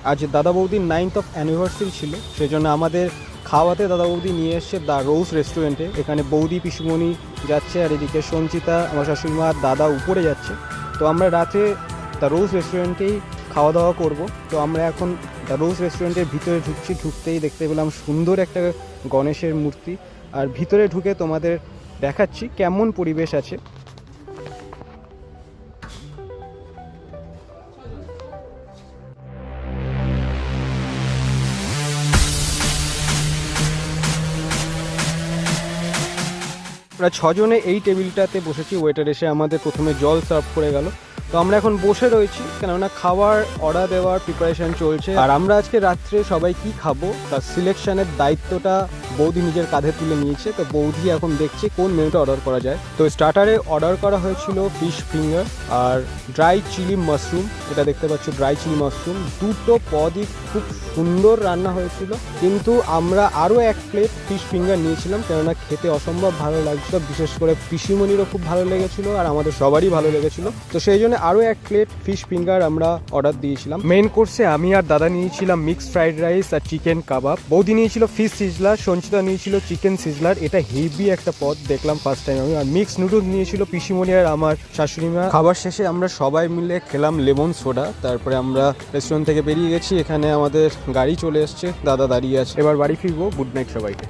আজ দাদা বৌদির 9th অ্যানিভার্সারি ছিল, সেই জন্য আমাদের খাওয়াতে দাদা বৌদি নিয়ে এসছে দ্য রোজ রেস্টুরেন্টে। এখানে বৌদি পিসুমণি যাচ্ছে আর এদিকে সঞ্চিতা আমার শাশুড়ি মা দাদা উপরে যাচ্ছে। তো আমরা রাতে দ্য রোজ রেস্টুরেন্টেই খাওয়া দাওয়া করব। তো আমরা এখন দ্য রোজ রেস্টুরেন্টের ভিতরে ঢুকছি। ঢুকতেই দেখতে পেলাম সুন্দর একটা গণেশের মূর্তি, আর ভিতরে ঢুকে তোমাদের দেখাচ্ছি কেমন পরিবেশ আছে। আমরা ছজনে এই টেবিলটাতে বসেছি। ওয়েটার এসে আমাদের প্রথমে জল সার্ভ করে গেল। তো আমরা এখন বসে রয়েছি, কেননা খাবার অর্ডার দেওয়ার প্রিপারেশন চলছে। আর আমরা আজকে রাত্রে সবাই কি খাবো তার সিলেকশনের দায়িত্বটা বৌদি নিজের কাঁধে তুলে নিয়েছে। তো বৌদি এখন দেখছে কোন মেনুটা অর্ডার করা যায়। তো স্টার্টারে অর্ডার করা হয়েছিল ফিশ ফিঙ্গার আর ড্রাই চিলি মাশরুম। এটা দেখতে পাচ্ছ ড্রাই চিলি মাশরুম। দুটো পদই খুব সুন্দর রান্না হয়েছিল, কিন্তু আমরা আরও এক প্লেট ফিশ ফিঙ্গার নিয়েছিলাম, কেননা খেতে অসম্ভব ভালো লাগছিল। বিশেষ করে পিসিমণিরও খুব ভালো লেগেছিল আর আমাদের সবারই ভালো লেগেছিল। তো সেই জন্য আরও এক প্লেট ফিশ ফিঙ্গার আমরা অর্ডার দিয়েছিলাম। মেইন কোর্সে আমি আর দাদা নিয়েছিলাম মিক্সড ফ্রাইড রাইস আর চিকেন কাবাব। বৌদি নিয়েছিল ফিশ সিজলার, সঞ্চিতা নিয়েছিল চিকেন সিজলার। এটা হেভি একটা পদ, দেখলাম ফার্স্ট টাইম আমি। আর মিক্সড নুডলস নিয়েছিল পিসিমণি আর আমার শাশুড়ি মা। খাবার শেষে আমরা সবাই মিলে খেলাম লেমন সোডা। তারপরে আমরা রেস্টুরেন্ট থেকে বেরিয়ে গেছি। এখানে আমাদের গাড়ি চলে এসছে, দাদা দাঁড়িয়ে আছে। এবার বাড়ি ফিরবো। গুড নাইট সবাইকে।